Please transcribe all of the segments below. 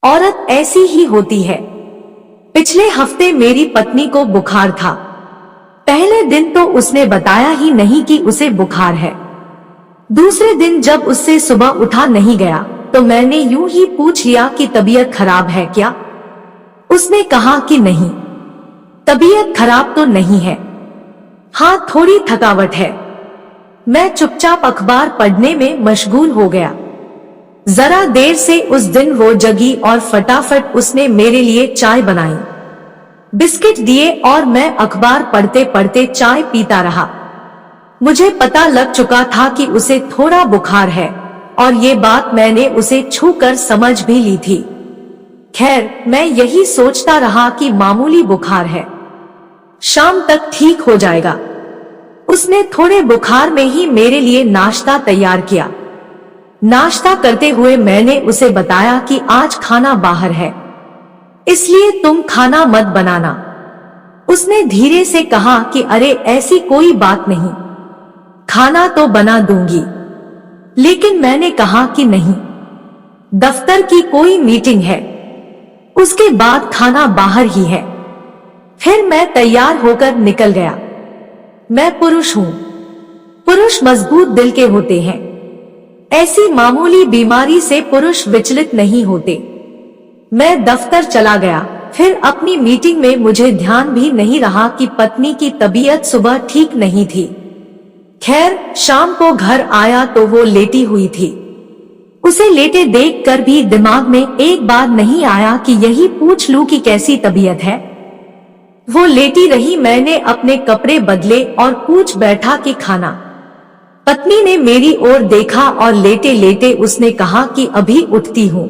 औरत ऐसी ही होती है। पिछले हफ्ते मेरी पत्नी को बुखार था। पहले दिन तो उसने बताया ही नहीं कि उसे बुखार है। दूसरे दिन जब उससे सुबह उठा नहीं गया तो मैंने यूं ही पूछ लिया कि तबीयत खराब है क्या। उसने कहा कि नहीं, तबीयत खराब तो नहीं है, हाँ थोड़ी थकावट है। मैं चुपचाप अखबार पढ़ने में मशगूल हो गया। जरा देर से उस दिन वो जगी और फटाफट उसने मेरे लिए चाय बनाई, बिस्किट दिए और मैं अखबार पढ़ते पढ़ते चाय पीता रहा। मुझे पता लग चुका था कि उसे थोड़ा बुखार है और ये बात मैंने उसे छूकर समझ भी ली थी। खैर, मैं यही सोचता रहा कि मामूली बुखार है, शाम तक ठीक हो जाएगा। उसने थोड़े बुखार में ही मेरे लिए नाश्ता तैयार किया। नाश्ता करते हुए मैंने उसे बताया कि आज खाना बाहर है, इसलिए तुम खाना मत बनाना। उसने धीरे से कहा कि अरे ऐसी कोई बात नहीं, खाना तो बना दूंगी। लेकिन मैंने कहा कि नहीं, दफ्तर की कोई मीटिंग है, उसके बाद खाना बाहर ही है। फिर मैं तैयार होकर निकल गया। मैं पुरुष हूं, पुरुष मजबूत दिल के होते हैं। ऐसी मामूली बीमारी से पुरुष विचलित नहीं होते। मैं दफ्तर चला गया। फिर अपनी मीटिंग में मुझे ध्यान भी नहीं रहा कि पत्नी की तबीयत सुबह ठीक नहीं थी। खैर, शाम को घर आया तो वो लेटी हुई थी। उसे लेटे देखकर भी दिमाग में एक बार नहीं आया कि यही पूछ लूं कि कैसी तबीयत है। वो लेटी रही, मैंने अपने कपड़े बदले और पूछ बैठा कि खाना। पत्नी ने मेरी ओर देखा और लेटे लेटे उसने कहा कि अभी उठती हूँ,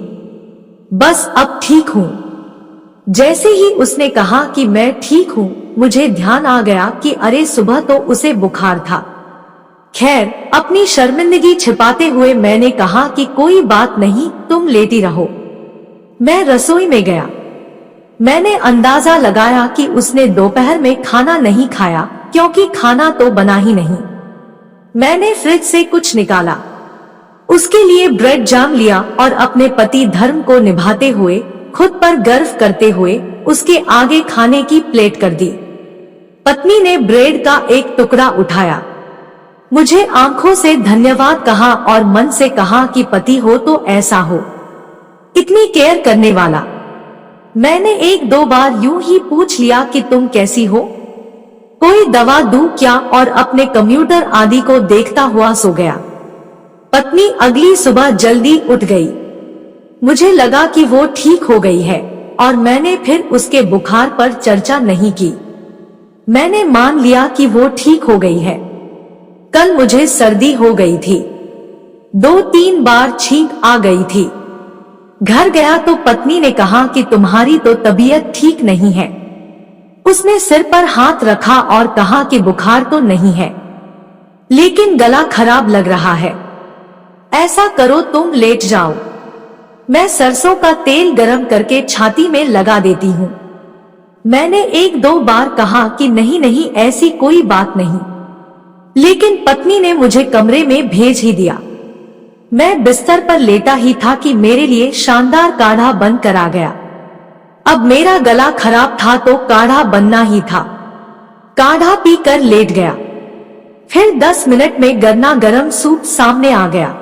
बस अब ठीक हूँ। जैसे ही उसने कहा कि मैं ठीक हूँ, मुझे ध्यान आ गया कि अरे सुबह तो उसे बुखार था। खैर, अपनी शर्मिंदगी छिपाते हुए मैंने कहा कि कोई बात नहीं, तुम लेटी रहो। मैं रसोई में गया। मैंने अंदाजा लगाया कि उसने दोपहर में खाना नहीं खाया, क्योंकि खाना तो बना ही नहीं। मैंने फ्रिज से कुछ निकाला, उसके लिए ब्रेड जाम लिया और अपने पति धर्म को निभाते हुए, खुद पर गर्व करते हुए उसके आगे खाने की प्लेट कर दी। पत्नी ने ब्रेड का एक टुकड़ा उठाया, मुझे आंखों से धन्यवाद कहा और मन से कहा कि पति हो तो ऐसा हो, इतनी केयर करने वाला। मैंने एक दो बार यूं ही पूछ लिया कि तुम कैसी हो, कोई दवा दूं क्या, और अपने कंप्यूटर आदि को देखता हुआ सो गया। पत्नी अगली सुबह जल्दी उठ गई। मुझे लगा कि वो ठीक हो गई है और मैंने फिर उसके बुखार पर चर्चा नहीं की। मैंने मान लिया कि वो ठीक हो गई है। कल मुझे सर्दी हो गई थी, 2-3 बार छींक आ गई थी। घर गया तो पत्नी ने कहा कि तुम्हारी तो तबीयत ठीक नहीं है। उसने सिर पर हाथ रखा और कहा कि बुखार तो नहीं है, लेकिन गला खराब लग रहा है। ऐसा करो, तुम लेट जाओ, मैं सरसों का तेल गरम करके छाती में लगा देती हूँ। मैंने 1-2 बार कहा कि नहीं नहीं, ऐसी कोई बात नहीं, लेकिन पत्नी ने मुझे कमरे में भेज ही दिया। मैं बिस्तर पर लेटा ही था कि मेरे लिए शानदार काढ़ा बनकर आ गया। अब मेरा गला खराब था तो काढ़ा बनना ही था। काढ़ा पीकर लेट गया। फिर 10 मिनट में गरना गरम सूप सामने आ गया।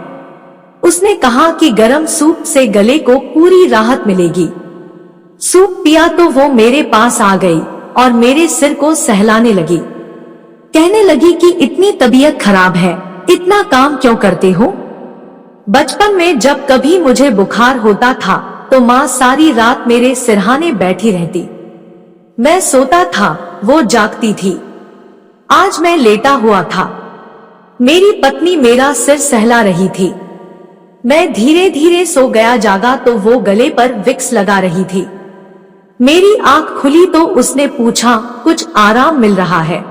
उसने कहा कि गरम सूप से गले को पूरी राहत मिलेगी। सूप पिया तो वो मेरे पास आ गई और मेरे सिर को सहलाने लगी। कहने लगी कि इतनी तबीयत खराब है, इतना काम क्यों करते हो। बचपन में जब कभी मुझे बुखार होता था तो माँ सारी रात मेरे सिरहाने बैठी रहती। मैं सोता था, वो जागती थी। आज मैं लेटा हुआ था, मेरी पत्नी मेरा सिर सहला रही थी। मैं धीरे धीरे सो गया। जागा तो वो गले पर विक्स लगा रही थी। मेरी आंख खुली तो उसने पूछा, कुछ आराम मिल रहा है।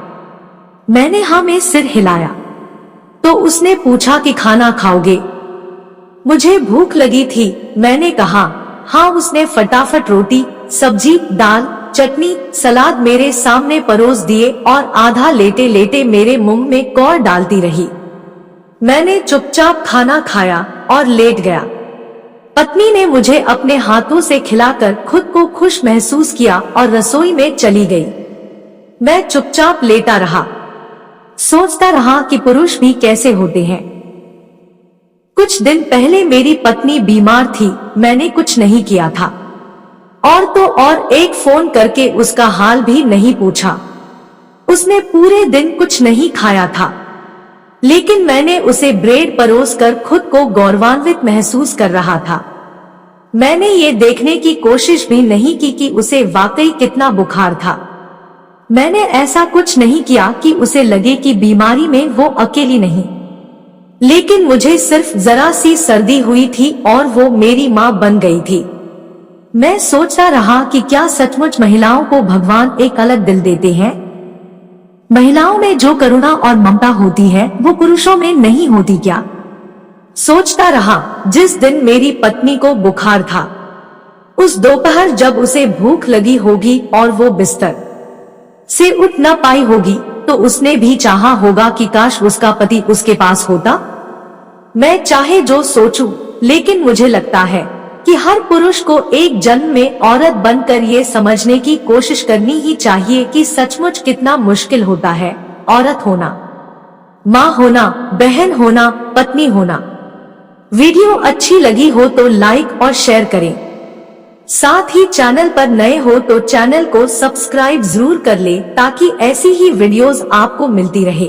मैंने हाँ में सिर हिलाया तो उसने पूछा कि खाना खाओगे। मुझे भूख लगी थी, मैंने कहा हाँ। उसने फटाफट रोटी, सब्जी, दाल, चटनी, सलाद मेरे सामने परोस दिए और आधा लेटे लेटे मेरे मुंह में कौर डालती रही। मैंने चुपचाप खाना खाया और लेट गया। पत्नी ने मुझे अपने हाथों से खिलाकर खुद को खुश महसूस किया और रसोई में चली गई। मैं चुपचाप लेटा रहा, सोचता रहा कि पुरुष भी कैसे होते हैं। कुछ दिन पहले मेरी पत्नी बीमार थी, मैंने कुछ नहीं किया था, और तो और एक फोन करके उसका हाल भी नहीं पूछा। उसने पूरे दिन कुछ नहीं खाया था, लेकिन मैंने उसे ब्रेड परोसकर खुद को गौरवान्वित महसूस कर रहा था। मैंने ये देखने की कोशिश भी नहीं की कि उसे वाकई कितना बुखार था। मैंने ऐसा कुछ नहीं किया कि उसे लगे कि बीमारी में वो अकेली नहीं। लेकिन मुझे सिर्फ जरा सी सर्दी हुई थी और वो मेरी माँ बन गई थी। मैं सोचता रहा कि क्या सचमुच महिलाओं को भगवान एक अलग दिल देते हैं? महिलाओं में जो करुणा और ममता होती है वो पुरुषों में नहीं होती क्या? सोचता रहा। जिस दिन मेरी पत्नी को बुखार था, उस दोपहर जब उसे भूख लगी होगी और वो बिस्तर से उठ न पाई होगी, तो उसने भी चाहा होगा कि काश उसका पति उसके पास होता। मैं चाहे जो सोचूं, लेकिन मुझे लगता है कि हर पुरुष को एक जन्म में औरत बनकर ये समझने की कोशिश करनी ही चाहिए कि सचमुच कितना मुश्किल होता है औरत होना, माँ होना, बहन होना, पत्नी होना। वीडियो अच्छी लगी हो तो लाइक और शेयर करें। साथ ही चैनल पर नए हो तो चैनल को सब्सक्राइब जरूर कर ले ताकि ऐसी ही वीडियोस आपको मिलती रहे।